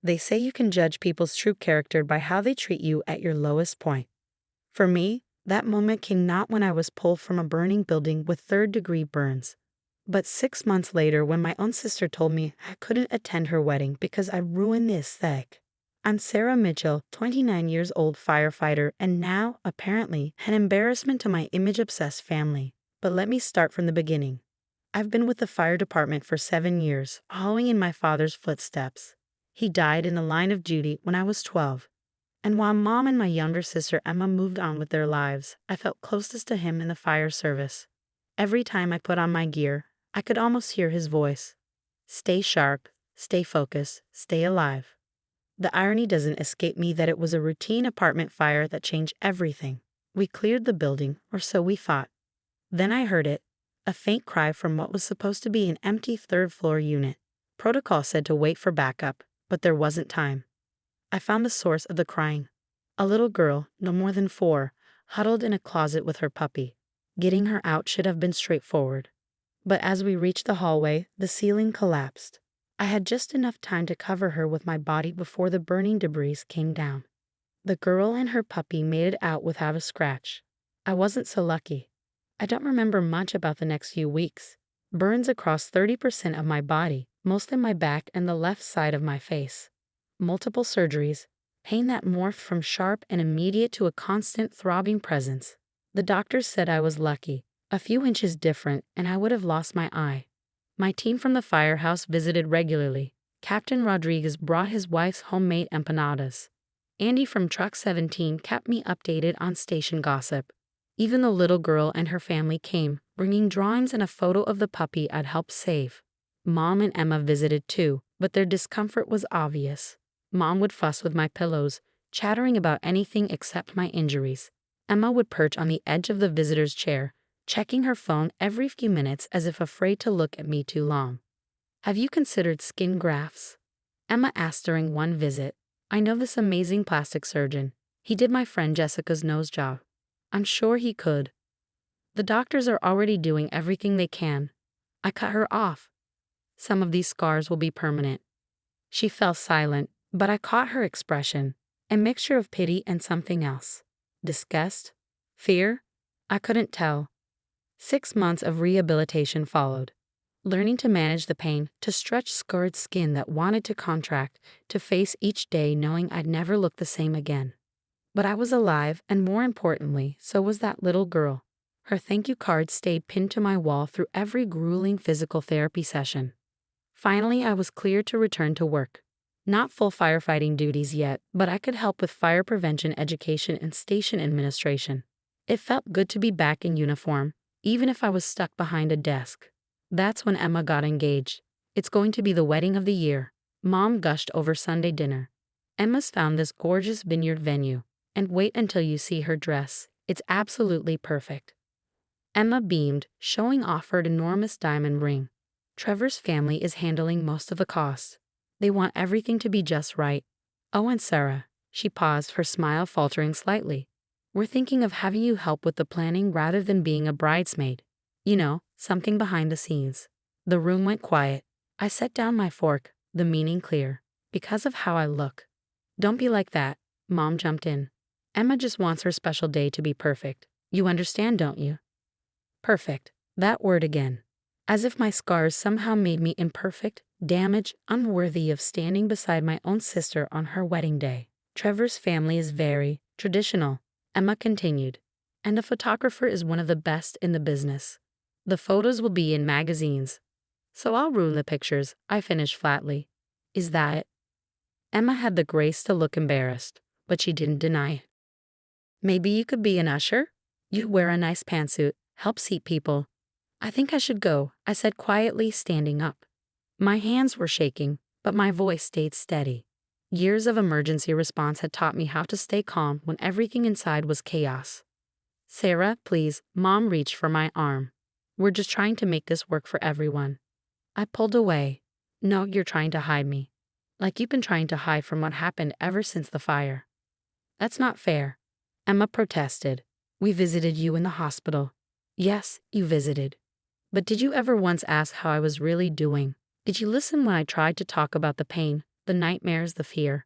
They say you can judge people's true character by how they treat you at your lowest point. For me, that moment came not when I was pulled from a burning building with third-degree burns, but 6 months later when my own sister told me I couldn't attend her wedding because I ruined the aesthetic. I'm Sarah Mitchell, 29 years old firefighter, and now, apparently, an embarrassment to my image-obsessed family. But let me start from the beginning. I've been with the fire department for 7 years, following in my father's footsteps. He died in the line of duty when I was 12. And while Mom and my younger sister Emma moved on with their lives, I felt closest to him in the fire service. Every time I put on my gear, I could almost hear his voice. Stay sharp, stay focused, stay alive. The irony doesn't escape me that it was a routine apartment fire that changed everything. We cleared the building, or so we thought. Then I heard it, a faint cry from what was supposed to be an empty third-floor unit. Protocol said to wait for backup, but there wasn't time. I found the source of the crying. A little girl, no more than 4, huddled in a closet with her puppy. Getting her out should have been straightforward. But as we reached the hallway, the ceiling collapsed. I had just enough time to cover her with my body before the burning debris came down. The girl and her puppy made it out without a scratch. I wasn't so lucky. I don't remember much about the next few weeks. Burns across 30% of my body, mostly my back and the left side of my face. Multiple surgeries, pain that morphed from sharp and immediate to a constant throbbing presence. The doctors said I was lucky, a few inches different, and I would have lost my eye. My team from the firehouse visited regularly. Captain Rodriguez brought his wife's homemade empanadas. Andy from Truck 17 kept me updated on station gossip. Even the little girl and her family came, bringing drawings and a photo of the puppy I'd helped save. Mom and Emma visited too, but their discomfort was obvious. Mom would fuss with my pillows, chattering about anything except my injuries. Emma would perch on the edge of the visitor's chair, checking her phone every few minutes as if afraid to look at me too long. Have you considered skin grafts? Emma asked during one visit. I know this amazing plastic surgeon. He did my friend Jessica's nose job. I'm sure he could. The doctors are already doing everything they can. I cut her off. Some of these scars will be permanent. She fell silent, but I caught her expression, a mixture of pity and something else. Disgust? Fear? I couldn't tell. 6 months of rehabilitation followed. Learning to manage the pain, to stretch scarred skin that wanted to contract, to face each day knowing I'd never look the same again. But I was alive, and more importantly, so was that little girl. Her thank you card stayed pinned to my wall through every grueling physical therapy session. Finally, I was cleared to return to work. Not full firefighting duties yet, but I could help with fire prevention education and station administration. It felt good to be back in uniform, even if I was stuck behind a desk. That's when Emma got engaged. It's going to be the wedding of the year. Mom gushed over Sunday dinner. Emma's found this gorgeous vineyard venue. And wait until you see her dress. It's absolutely perfect. Emma beamed, showing off her enormous diamond ring. Trevor's family is handling most of the cost. They want everything to be just right. Oh, and Sarah. She paused, her smile faltering slightly. We're thinking of having you help with the planning rather than being a bridesmaid. You know, something behind the scenes. The room went quiet. I set down my fork, the meaning clear. Because of how I look. Don't be like that. Mom jumped in. Emma just wants her special day to be perfect. You understand, don't you? Perfect. That word again. As if my scars somehow made me imperfect, damaged, unworthy of standing beside my own sister on her wedding day. Trevor's family is very traditional, Emma continued. And the photographer is one of the best in the business. The photos will be in magazines. So I'll ruin the pictures, I finished flatly. Is that it? Emma had the grace to look embarrassed, but she didn't deny it. Maybe you could be an usher? You wear a nice pantsuit, help seat people. I think I should go, I said quietly, standing up. My hands were shaking, but my voice stayed steady. Years of emergency response had taught me how to stay calm when everything inside was chaos. Sarah, please, Mom reached for my arm. We're just trying to make this work for everyone. I pulled away. No, you're trying to hide me. Like you've been trying to hide from what happened ever since the fire. That's not fair. Emma protested. We visited you in the hospital. Yes, you visited. But did you ever once ask how I was really doing? Did you listen when I tried to talk about the pain, the nightmares, the fear.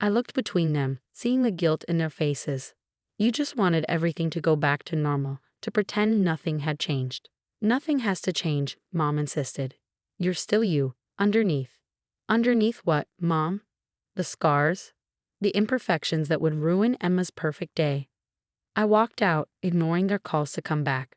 I looked between them, seeing the guilt in their faces. You just wanted everything to go back to normal, to pretend nothing had changed. Nothing has to change, Mom insisted. You're still you, underneath. Underneath what, Mom? The scars? The imperfections that would ruin Emma's perfect day. I walked out, ignoring their calls to come back.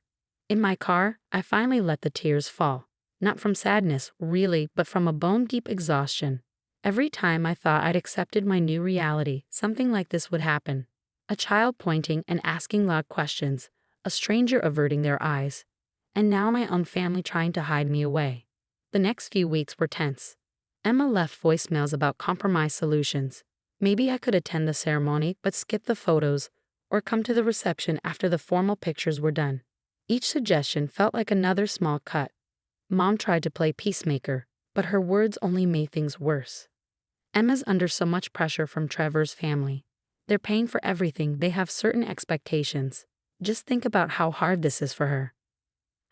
In my car, I finally let the tears fall. Not from sadness, really, but from a bone-deep exhaustion. Every time I thought I'd accepted my new reality, something like this would happen. A child pointing and asking loud questions, a stranger averting their eyes, and now my own family trying to hide me away. The next few weeks were tense. Emma left voicemails about compromise solutions. Maybe I could attend the ceremony but skip the photos, or come to the reception after the formal pictures were done. Each suggestion felt like another small cut. Mom tried to play peacemaker, but her words only made things worse. Emma's under so much pressure from Trevor's family. They're paying for everything, they have certain expectations. Just think about how hard this is for her.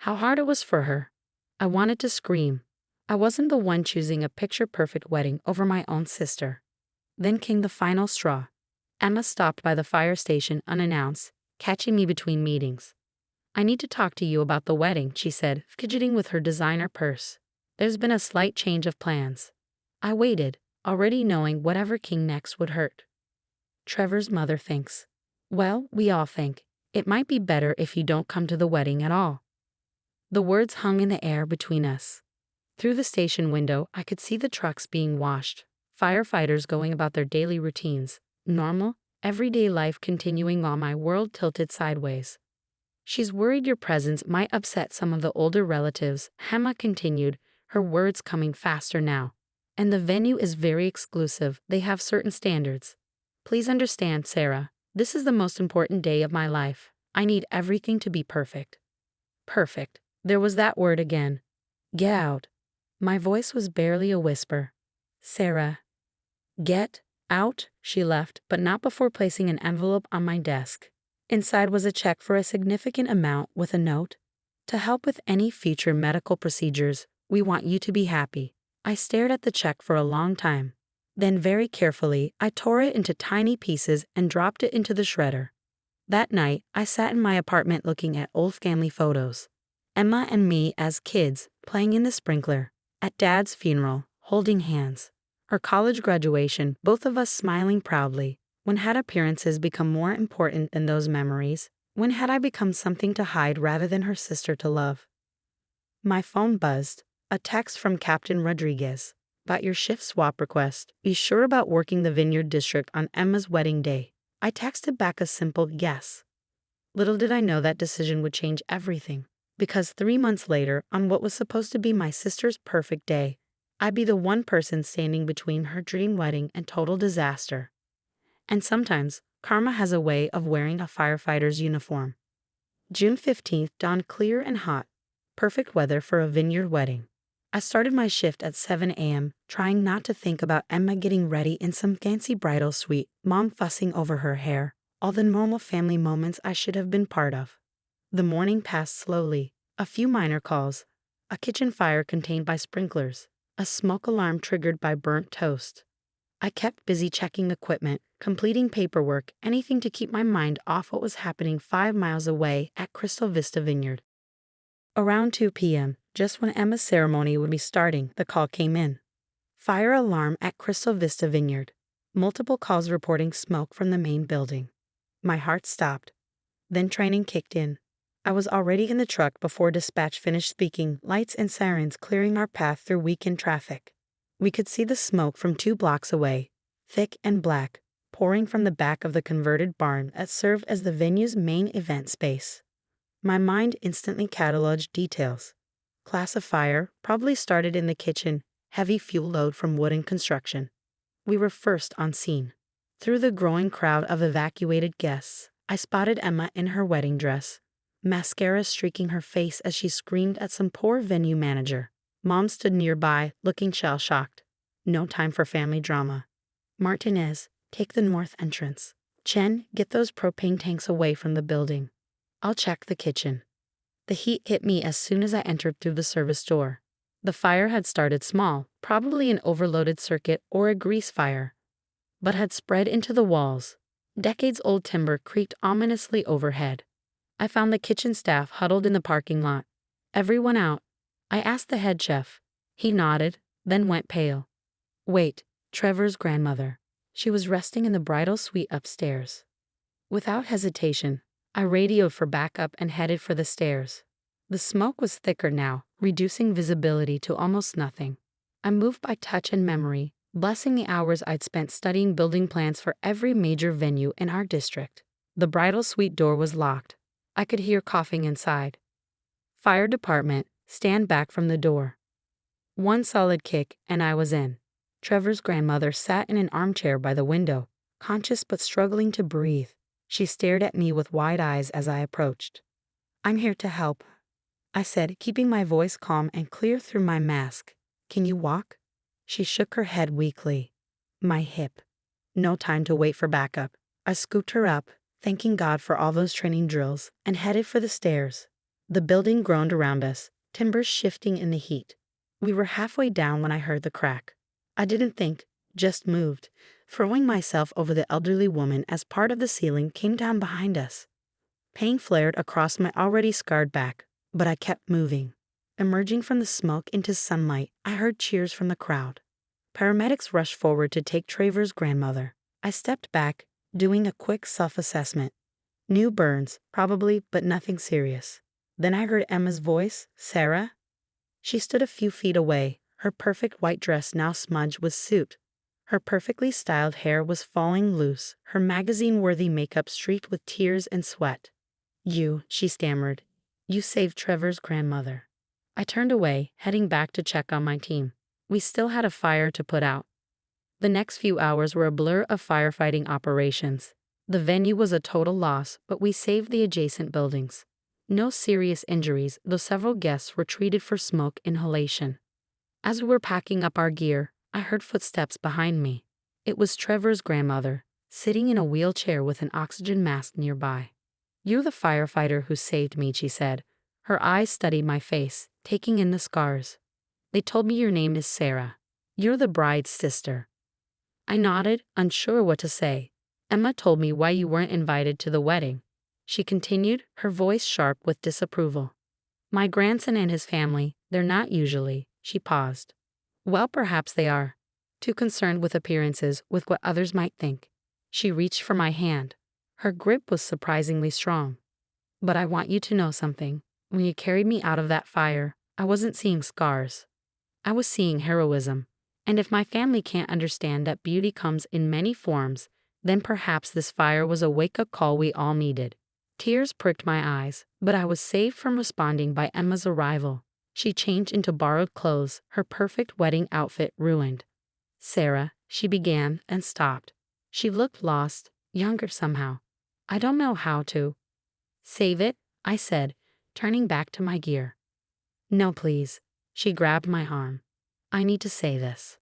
How hard it was for her. I wanted to scream. I wasn't the one choosing a picture-perfect wedding over my own sister. Then came the final straw. Emma stopped by the fire station unannounced, catching me between meetings. I need to talk to you about the wedding, she said, fidgeting with her designer purse. There's been a slight change of plans. I waited, already knowing whatever came next would hurt. Trevor's mother thinks. Well, we all think. It might be better if you don't come to the wedding at all. The words hung in the air between us. Through the station window, I could see the trucks being washed, firefighters going about their daily routines, normal, everyday life continuing while my world tilted sideways. She's worried your presence might upset some of the older relatives, Emma continued, her words coming faster now. And the venue is very exclusive, they have certain standards. Please understand, Sarah, this is the most important day of my life. I need everything to be perfect. Perfect. There was that word again. Get out. My voice was barely a whisper. Sarah. Get out, she left, but not before placing an envelope on my desk. Inside was a check for a significant amount with a note. To help with any future medical procedures, we want you to be happy. I stared at the check for a long time. Then very carefully, I tore it into tiny pieces and dropped it into the shredder. That night, I sat in my apartment looking at old family photos. Emma and me as kids, playing in the sprinkler. At Dad's funeral, holding hands. Our college graduation, both of us smiling proudly. When had appearances become more important than those memories? When had I become something to hide rather than her sister to love? My phone buzzed. A text from Captain Rodriguez. About your shift swap request. Be sure about working the Vineyard District on Emma's wedding day. I texted back a simple yes. Little did I know that decision would change everything. Because 3 months later, on what was supposed to be my sister's perfect day, I'd be the one person standing between her dream wedding and total disaster. And sometimes, karma has a way of wearing a firefighter's uniform. June 15th dawned clear and hot. Perfect weather for a vineyard wedding. I started my shift at 7 a.m., trying not to think about Emma getting ready in some fancy bridal suite, Mom fussing over her hair, all the normal family moments I should have been part of. The morning passed slowly. A few minor calls. A kitchen fire contained by sprinklers. A smoke alarm triggered by burnt toast. I kept busy checking equipment, completing paperwork, anything to keep my mind off what was happening 5 miles away at Crystal Vista Vineyard. Around 2 p.m., just when Emma's ceremony would be starting, the call came in. Fire alarm at Crystal Vista Vineyard. Multiple calls reporting smoke from the main building. My heart stopped. Then training kicked in. I was already in the truck before dispatch finished speaking, lights and sirens clearing our path through weekend traffic. We could see the smoke from 2 blocks away, thick and black, pouring from the back of the converted barn that served as the venue's main event space. My mind instantly cataloged details. Class of fire, probably started in the kitchen, heavy fuel load from wooden construction. We were first on scene. Through the growing crowd of evacuated guests, I spotted Emma in her wedding dress, mascara streaking her face as she screamed at some poor venue manager. Mom stood nearby, looking shell-shocked. No time for family drama. Martinez, take the north entrance. Chen, get those propane tanks away from the building. I'll check the kitchen. The heat hit me as soon as I entered through the service door. The fire had started small, probably an overloaded circuit or a grease fire, but had spread into the walls. Decades-old timber creaked ominously overhead. I found the kitchen staff huddled in the parking lot. Everyone out. I asked the head chef. He nodded, then went pale. Wait, Trevor's grandmother. She was resting in the bridal suite upstairs. Without hesitation, I radioed for backup and headed for the stairs. The smoke was thicker now, reducing visibility to almost nothing. I moved by touch and memory, blessing the hours I'd spent studying building plans for every major venue in our district. The bridal suite door was locked. I could hear coughing inside. Fire department, stand back from the door. One solid kick, and I was in. Trevor's grandmother sat in an armchair by the window, conscious but struggling to breathe. She stared at me with wide eyes as I approached. "I'm here to help," I said, keeping my voice calm and clear through my mask. "Can you walk?" She shook her head weakly. "My hip." No time to wait for backup. I scooped her up, thanking God for all those training drills, and headed for the stairs. The building groaned around us, timbers shifting in the heat. We were halfway down when I heard the crack. I didn't think, just moved, throwing myself over the elderly woman as part of the ceiling came down behind us. Pain flared across my already scarred back, but I kept moving. Emerging from the smoke into sunlight, I heard cheers from the crowd. Paramedics rushed forward to take Trevor's grandmother. I stepped back, doing a quick self-assessment. New burns, probably, but nothing serious. Then I heard Emma's voice. "Sarah?" She stood a few feet away, her perfect white dress now smudged with soot. Her perfectly styled hair was falling loose, her magazine-worthy makeup streaked with tears and sweat. "You," she stammered. "You saved Trevor's grandmother." I turned away, heading back to check on my team. We still had a fire to put out. The next few hours were a blur of firefighting operations. The venue was a total loss, but we saved the adjacent buildings. No serious injuries, though several guests were treated for smoke inhalation. As we were packing up our gear, I heard footsteps behind me. It was Trevor's grandmother, sitting in a wheelchair with an oxygen mask nearby. "You're the firefighter who saved me," she said. Her eyes studied my face, taking in the scars. "They told me your name is Sarah. You're the bride's sister." I nodded, unsure what to say. "Emma told me why you weren't invited to the wedding," she continued, her voice sharp with disapproval. "My grandson and his family, they're not usually," she paused. "Well, perhaps they are. Too concerned with appearances, with what others might think." She reached for my hand. Her grip was surprisingly strong. "But I want you to know something. When you carried me out of that fire, I wasn't seeing scars. I was seeing heroism. And if my family can't understand that beauty comes in many forms, then perhaps this fire was a wake-up call we all needed." Tears pricked my eyes, but I was saved from responding by Emma's arrival. She changed into borrowed clothes, her perfect wedding outfit ruined. "Sarah," she began and stopped. She looked lost, younger somehow. "I don't know how to." "Save it," I said, turning back to my gear. "No, please." She grabbed my arm. "I need to say this.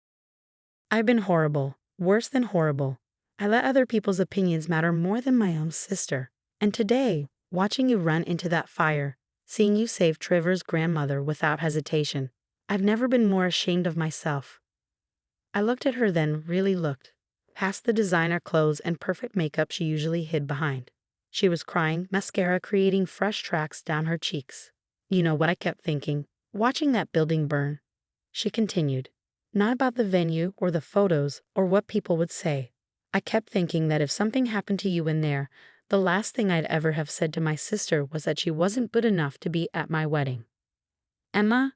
I've been horrible, worse than horrible. I let other people's opinions matter more than my own sister. And today, watching you run into that fire, seeing you save Trevor's grandmother without hesitation, I've never been more ashamed of myself." I looked at her then, really looked, past the designer clothes and perfect makeup she usually hid behind. She was crying, mascara creating fresh tracks down her cheeks. "You know what I kept thinking, watching that building burn?" She continued. "Not about the venue or the photos or what people would say. I kept thinking that if something happened to you in there, the last thing I'd ever have said to my sister was that she wasn't good enough to be at my wedding." "Emma?"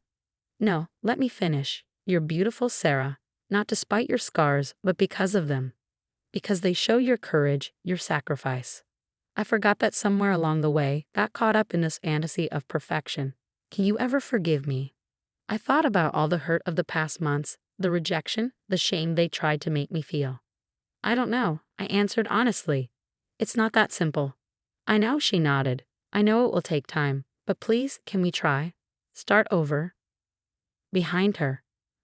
"No, let me finish. You're beautiful, Sarah, not despite your scars, but because of them. Because they show your courage, your sacrifice. I forgot that somewhere along the way, got caught up in this fantasy of perfection. Can you ever forgive me?" I thought about all the hurt of the past months, the rejection, the shame they tried to make me feel. "I don't know," I answered honestly. "It's not that simple." "I know," she nodded. "I know it will take time, but please, can we try? Start over." Behind her,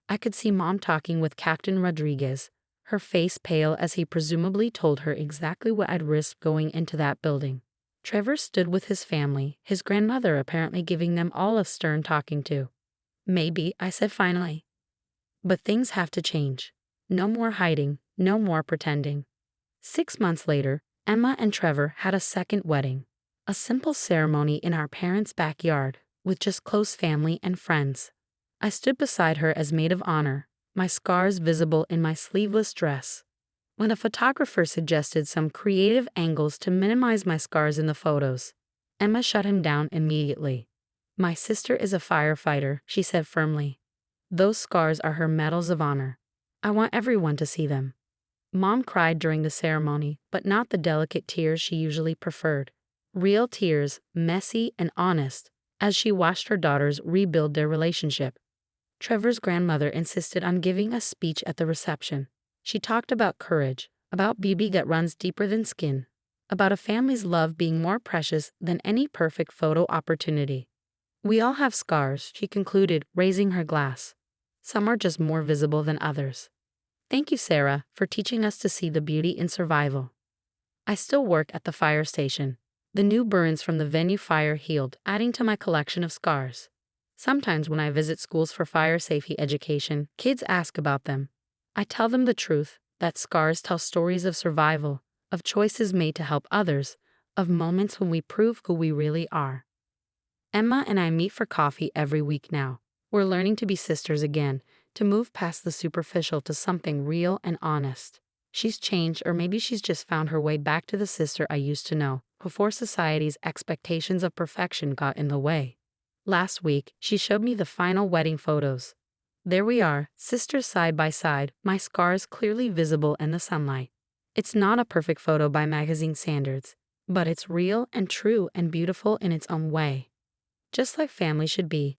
I could see Mom talking with Captain Rodriguez, her face pale as he presumably told her exactly what I'd risked going into that building. Trevor stood with his family, his grandmother apparently giving them all a stern talking to. Maybe, I said finally. But things have to change. No more hiding, no more pretending. 6 months later, Emma and Trevor had a second wedding. A simple ceremony in our parents' backyard, with just close family and friends. I stood beside her as maid of honor, my scars visible in my sleeveless dress. When a photographer suggested some creative angles to minimize my scars in the photos, Emma shut him down immediately. "My sister is a firefighter," she said firmly. "Those scars are her medals of honor. I want everyone to see them." Mom cried during the ceremony, but not the delicate tears she usually preferred. Real tears, messy and honest, as she watched her daughters rebuild their relationship. Trevor's grandmother insisted on giving a speech at the reception. She talked about courage, about beauty that runs deeper than skin, about a family's love being more precious than any perfect photo opportunity. "We all have scars," she concluded, raising her glass. "Some are just more visible than others. Thank you, Sarah, for teaching us to see the beauty in survival." I still work at the fire station. The new burns from the venue fire healed, adding to my collection of scars. Sometimes when I visit schools for fire safety education, kids ask about them. I tell them the truth, that scars tell stories of survival, of choices made to help others, of moments when we prove who we really are. Emma and I meet for coffee every week now. We're learning to be sisters again, to move past the superficial to something real and honest. She's changed, or maybe she's just found her way back to the sister I used to know, before society's expectations of perfection got in the way. Last week, she showed me the final wedding photos. There we are, sisters side by side, my scars clearly visible in the sunlight. It's not a perfect photo by magazine standards, but it's real and true and beautiful in its own way. Just like family should be.